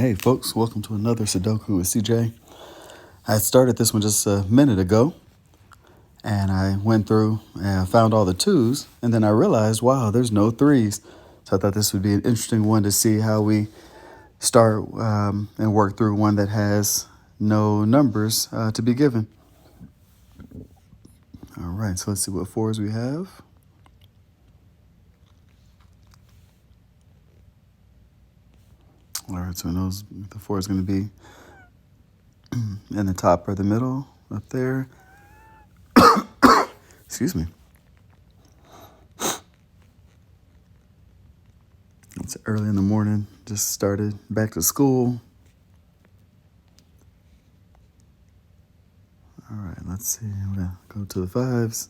Hey folks, welcome to another Sudoku with CJ. I started this one just a minute ago, and I went through and I found all the twos, and then I realized, wow, there's no threes. So I thought this would be an interesting one to see how we start and work through one that has no numbers to be given. All right, so let's see what fours we have. All right, so the four is going to be in the top or the middle up there. Excuse me. It's early in the morning, just started back to school. All right, let's see. I'm going to go to the fives.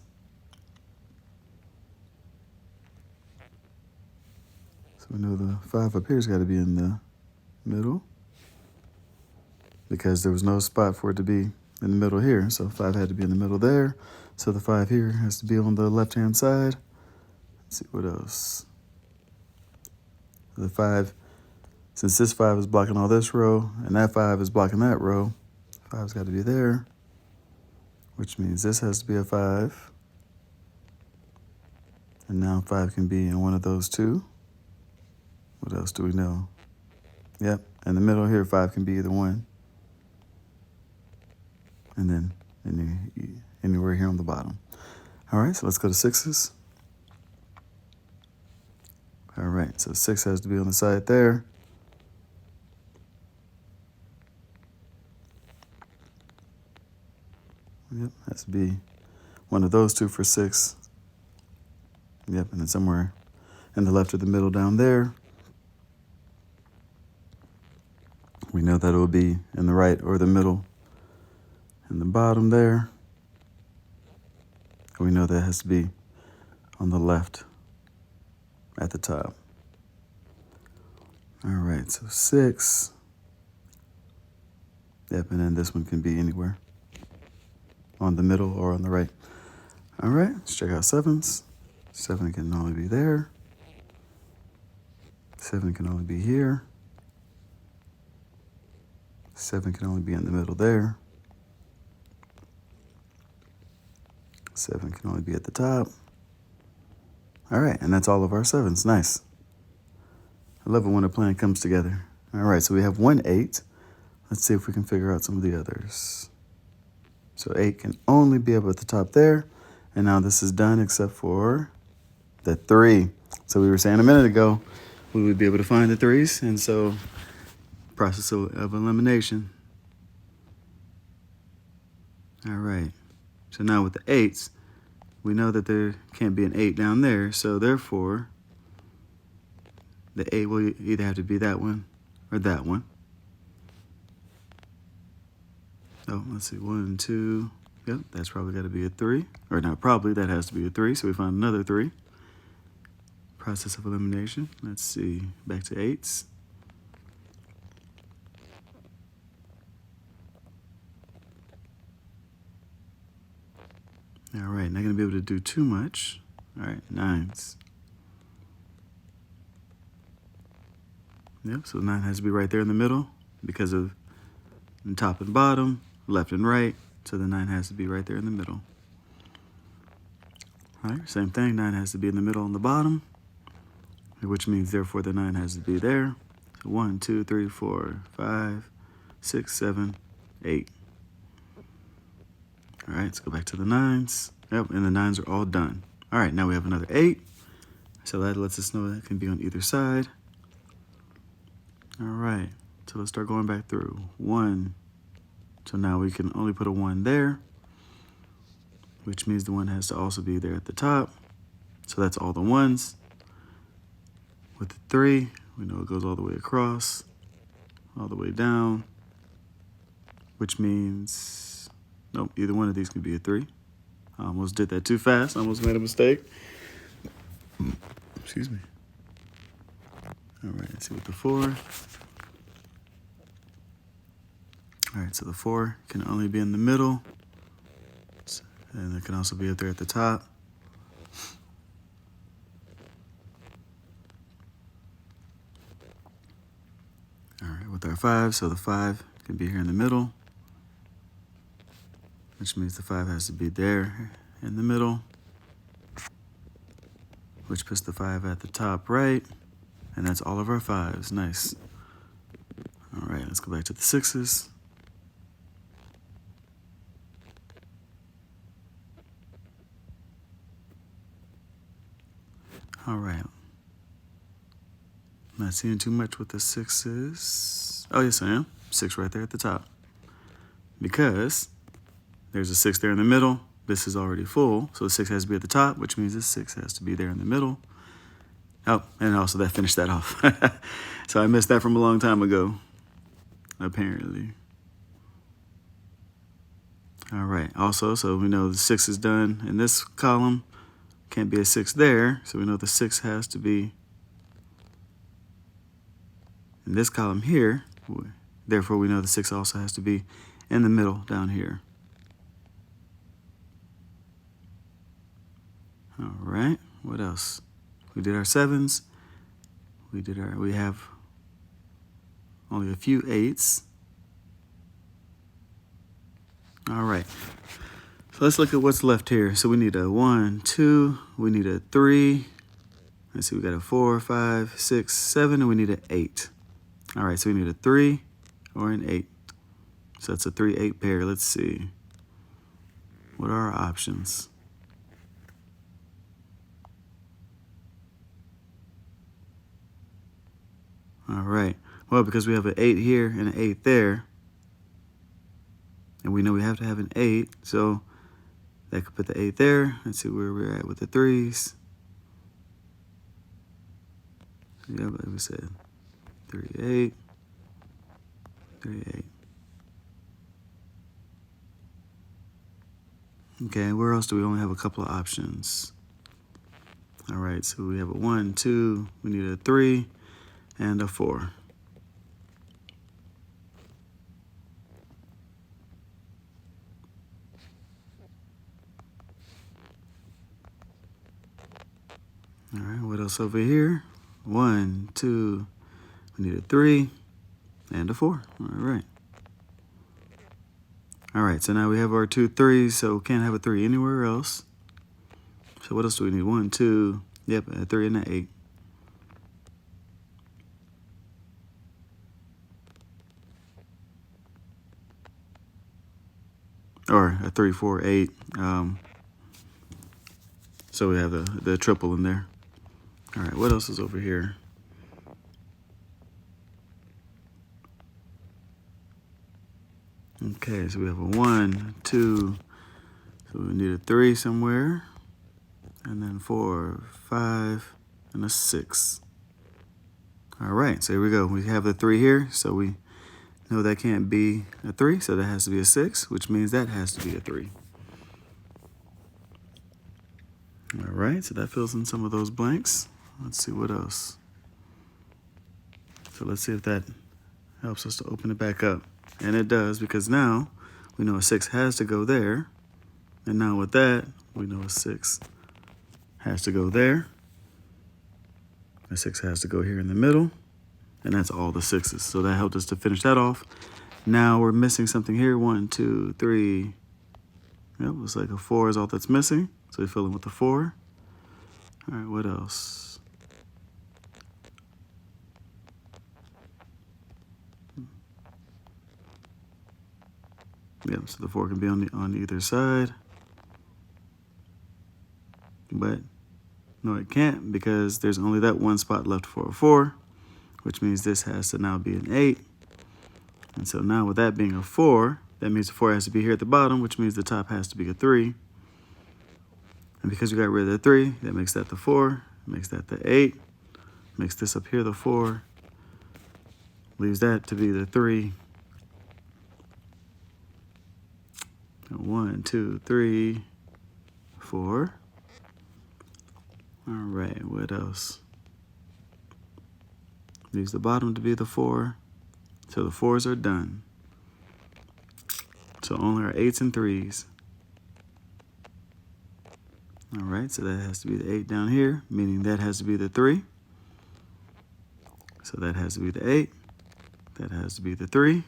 So we know the five up here's got to be in the middle because there was no spot for it to be in the middle here. So five had to be in the middle there. So the five here has to be on the left-hand side. Let's see what else. The five, since this five is blocking all this row and that five is blocking that row, five's got to be there, which means this has to be a five. And now five can be in one of those two. What else do we know? Yep, in the middle here, five can be either one. And then anywhere here on the bottom. All right, so let's go to sixes. All right, so six has to be on the side there. Yep, has to be one of those two for six. Yep, and then somewhere in the left or the middle down there. We know that it will be in the right or the middle in the bottom there. And we know that has to be on the left at the top. All right, so six. Yep, and then this one can be anywhere on the middle or on the right. All right, let's check out sevens. Seven can only be there. Seven can only be here. Seven can only be in the middle there. Seven can only be at the top. All right, and that's all of our sevens. Nice. I love it when a plan comes together. All right, so we have 1 8. Let's see if we can figure out some of the others. So 8 can only be up at the top there. And now this is done except for the 3. So we were saying a minute ago we would be able to find the 3s. And so process of elimination. All right. So now with the 8s, we know that there can't be an 8 down there. So therefore, the 8 will either have to be that one or that one. Oh, let's see, 1, 2. Yep, that's probably got to be a 3. Or not probably, that has to be a 3. So we found another 3. Process of elimination. Let's see, back to 8s. All right, not going to be able to do too much. All right, 9s. Yep, so 9 has to be right there in the middle because of the top and bottom, left and right. So the 9 has to be right there in the middle. All right, same thing. 9 has to be in the middle on the bottom, which means therefore the 9 has to be there. So 1, 2, 3, 4, 5, 6, 7, 8. All right, let's go back to the 9s. Yep, and the 9s are all done. All right, now we have another 8. So that lets us know that it can be on either side. All right, so let's start going back through. 1. So now we can only put a 1 there, which means the 1 has to also be there at the top. So that's all the 1s. With the 3, we know it goes all the way across, all the way down, which means, nope, either one of these can be a 3. I almost did that too fast. I almost made a mistake. Excuse me. All right, let's see with the 4. All right, so the 4 can only be in the middle, and it can also be up there at the top. All right, with with our 5, so the 5 can be here in the middle, which means the 5 has to be there in the middle, which puts the 5 at the top right, and that's all of our 5s. Nice. All right, let's go back to the 6s. All right. Not seeing too much with the 6s. Oh, yes, I am. 6 right there at the top. Because there's a 6 there in the middle. This is already full, so the 6 has to be at the top, which means the 6 has to be there in the middle. Oh, and also that finished that off. So I missed that from a long time ago, apparently. All right, also, so we know the 6 is done in this column. Can't be a 6 there, so we know the 6 has to be in this column here. Therefore, we know the 6 also has to be in the middle down here. All right, what else? We did our 7s. We have only a few 8s. All right, so let's look at what's left here. So we need a 1, 2, we need a 3. Let's see, we got a 4, 5, 6, 7, and we need an 8. All right, so we need a 3 or an 8. So that's a 3-8 pair. Let's see. What are our options? All right. Well, because we have an 8 here and an 8 there, and we know we have to have an 8, so that could put the 8 there. Let's see where we're at with the 3s. Yeah, like we said, 3, 8, 3, 8. Okay, where else do we only have a couple of options? All right, so we have a 1, 2, we need a 3, and a 4. All right, what else over here? 1, 2, we need a 3, and a 4. All right. All right, so now we have our 2 3s, so can't have a 3 anywhere else. So what else do we need? 1, 2, yep, a 3 and an 8. Or a 3, 4, 8. So we have the triple in there. All right, what else is over here? Okay, so we have a 1, 2, so we need a 3 somewhere, and then 4, 5, and a 6. All right, so here we go. We have the 3 here, so we know that can't be a 3, so that has to be a 6, which means that has to be a 3. All right, so that fills in some of those blanks. Let's see what else. So let's see if that helps us to open it back up. And it does, because now we know a 6 has to go there. And now with that, we know a 6 has to go there. A 6 has to go here in the middle. And that's all the 6s. So that helped us to finish that off. Now we're missing something here. 1, 2, 3. Yep, looks like a 4 is all that's missing. So we fill in with the 4. All right, what else? Yeah, so the 4 can be on either side. But no, it can't, because there's only that one spot left for a 4, which means this has to now be an 8. And so now with that being a 4, that means the 4 has to be here at the bottom, which means the top has to be a 3. And because we got rid of the 3, that makes that the 4, makes that the 8, makes this up here the 4, leaves that to be the 3. 1, 2, 3, 4. All right, what else? Leaves the bottom to be the 4. So the 4s are done. So only our 8s and 3s. All right, so that has to be the 8 down here, meaning that has to be the 3. So that has to be the 8. that has to be the 3.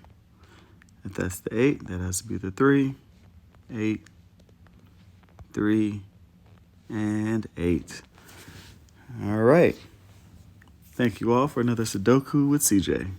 If that's the 8, that has to be the 3. 8, 3, and 8. All right. Thank you all for another Sudoku with CJ.